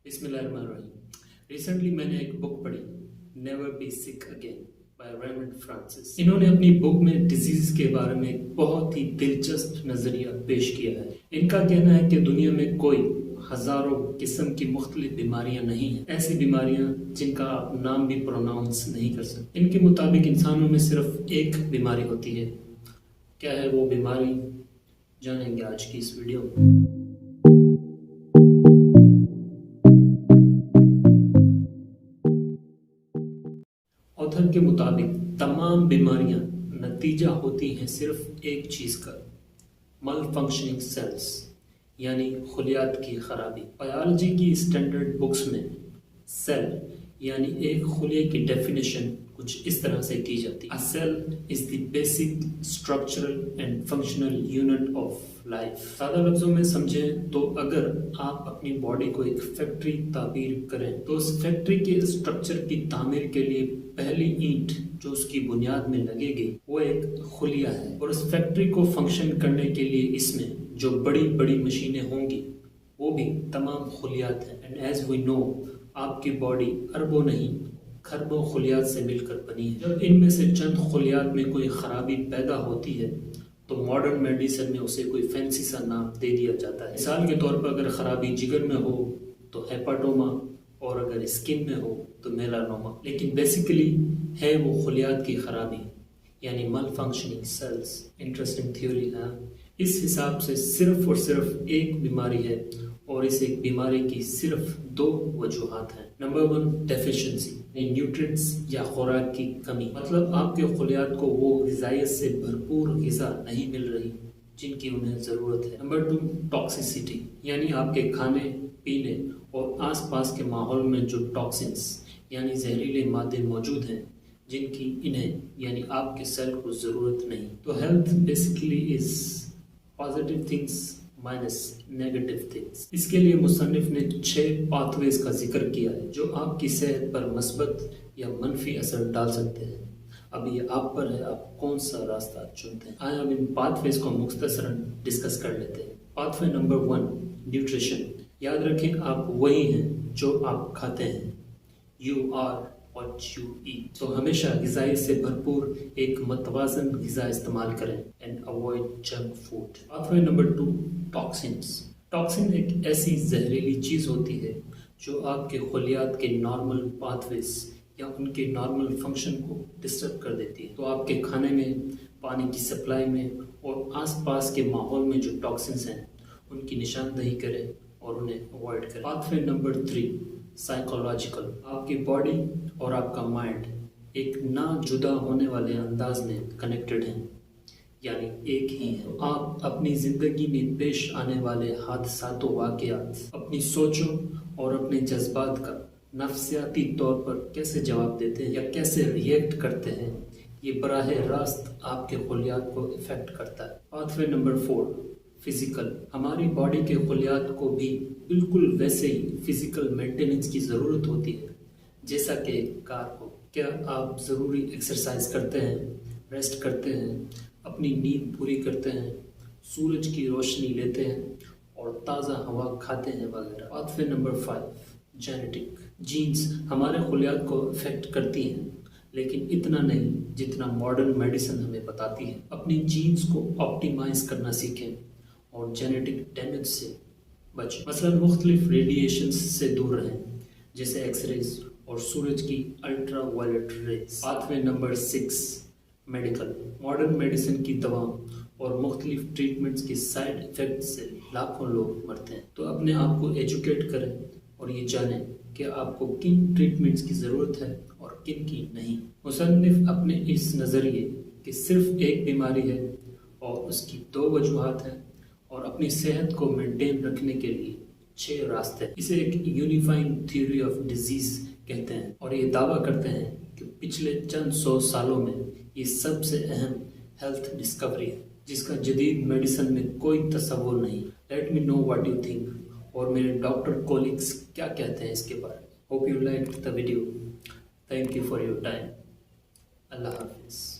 बिस्मिल्लाहिर्रहमानिर्रहीम। रिसेंटली मैंने एक बुक पढ़ी, never be sick again by Raymond Francis. इन्होंने अपनी बुक में डिजीज के बारे में एक बहुत ही दिलचस्प नजरिया पेश किया है। इनका कहना है कि दुनिया में कोई हजारों किस्म की मुख्तलिफ बीमारियां नहीं हैं, ऐसी बीमारियां जिनका आप नाम भी प्रोनाउंस नहीं कर सकते। इनके मुताबिक इंसानों में सिर्फ एक बीमारी होती है। क्या है वो बीमारी, जानेंगे आज की इस वीडियो में। ऑथर के मुताबिक तमाम बीमारियां नतीजा होती हैं सिर्फ एक चीज का, मल फंक्शनिंग सेल्स, यानी खुलियात की खराबी। बायोलॉजी की स्टैंडर्ड बुक्स में सेल यानी एक खुलिये की डेफिनेशन कुछ इस तरह से की जाती है। A cell is the basic structural and functional unit of life. सादा लफ्जों में समझें तो अगर आप अपनी बॉडी को एक फैक्ट्री ताबीर करें तो उस फैक्ट्री के स्ट्रक्चर की तामीर के लिए पहली ईंट जो उसकी बुनियाद में लगेगी वो एक खुलिया है, और उस फैक्ट्री को फंक्शन करने के लिए इसमें जो बड़ी बड़ी मशीनें होंगी वो भी तमाम खुलियात हैं। एंड एज वी नो, आपकी बॉडी अरबों नहीं खरबों खुलियात से मिलकर बनी है। जब इनमें से चंद खुलियात में कोई खराबी पैदा होती है तो मॉडर्न मेडिसिन में उसे कोई फैंसी सा नाम दे दिया जाता है। मिसाल के तौर पर अगर खराबी जिगर में हो तो हेपाटोमा, और अगर स्किन में हो तो मेलानोमा। लेकिन बेसिकली है वो खुलियात की खराबी, यानी मल फंक्शनिंग सेल्स। इंटरेस्टिंग थ्योरी है। इस हिसाब से सिर्फ और सिर्फ एक बीमारी है, और इस एक बीमारी की सिर्फ दो वजूहात हैं। नंबर 1, डेफिशिएंसी, न्यूट्रिएंट्स या खुराक की कमी, मतलब आपके खुलियात को वो ग़िज़ाइयत से भरपूर ग़िज़ा नहीं मिल रही जिनकी उन्हें ज़रूरत है। नंबर 2, टॉक्सिसिटी, यानी आपके खाने पीने और आसपास के माहौल में जो टॉक्सिन्स यानी जहरीले मादे मौजूद हैं जिनकी इन्हें यानी आपके सेल को ज़रूरत नहीं। तो health basically is positive things minus negative things. इसके लिए मुसन्निफ ने 6 पाथवेज का जिक्र किया है जो आपकी सेहत पर मस्बत या मनफी असर डाल सकते हैं। अब ये आप पर है, आप कौन सा रास्ता चुनते हैं। आइए अब इन पाथवेज को मुख्तसरन डिस्कस कर लेते हैं। Pathway number 1, nutrition. याद रखें, आप वही हैं जो आप खाते हैं। You are what you eat. तो हमेशा ग़िज़ाइयत से भरपूर एक मतवाज़न ग़िज़ा इस्तेमाल करें and avoid junk food. Pathway number 2, toxins. Toxin एक ऐसी जहरीली चीज़ होती है जो आपके खुलियात के नॉर्मल पाथवेज या उनके नॉर्मल फंक्शन को डिस्टर्ब कर देती है। तो आपके खाने में, पानी की सप्लाई में और आसपास के माहौल में जो टॉक्सिन्स हैं उनकी निशानदही करें और उन्हें अवॉइड करें। Pathway number 3, psychological. आपकी बॉडी और आपका माइंड एक ना जुदा होने वाले अंदाज में कनेक्टेड हैं, यानी एक ही है। आप अपनी ज़िंदगी में पेश आने वाले हादसातों वाक़यात, अपनी सोचों और अपने जज्बात का नफ्सियाती तौर पर कैसे जवाब देते हैं या कैसे रिएक्ट करते हैं, ये बराह रास्त आपके खुलियात को इफ़ेक्ट करता है। Pathway number 4, physical. हमारी बॉडी के खुलियात को भी बिल्कुल वैसे ही फिज़िकल मेंटेनेंस की ज़रूरत होती है जैसा कि एक कार को। क्या आप ज़रूरी एक्सरसाइज करते हैं, रेस्ट करते हैं, अपनी नींद पूरी करते हैं, सूरज की रोशनी लेते हैं और ताज़ा हवा खाते हैं वगैरह। Pathway number 5, genetic. जीन्स हमारे खुलियात को इफ़ेक्ट करती हैं, लेकिन इतना नहीं जितना मॉडर्न मेडिसिन हमें बताती है। अपनी जीन्स को ऑप्टिमाइज़ करना सीखें और जेनेटिक डैमेज से बचें। मसलन मुख्तलिफ रेडिएशंस से दूर रहें, जैसे एक्सरेज और सूरज की ultra violet rays. Pathway number 6, medical. Modern medicine की दवा और मुख्तलिफ ट्रीटमेंट्स के साइड इफ़ेक्ट से लाखों लोग मरते हैं। तो अपने आप को एजुकेट करें और ये जानें कि आपको किन ट्रीटमेंट्स की ज़रूरत है और किन की नहीं। मुसन्निफ अपने इस नज़रिए कि सिर्फ एक बीमारी है और उसकी 2 वजूहात हैं और अपनी सेहत को मेंटेन रखने के लिए 6 रास्ते, इसे एक यूनिफाइंग थ्योरी ऑफ डिजीज़ कहते हैं, और ये दावा करते हैं कि पिछले चंद 100 सालों में ये सबसे अहम हेल्थ डिस्कवरी है जिसका जदीद मेडिसिन में कोई तसव्वुर नहीं। Let me know what you think, और मेरे डॉक्टर कोलिग्स क्या कहते हैं इसके बारे में। Hope you like the video. Thank you for your time. अल्लाह हाफिज़।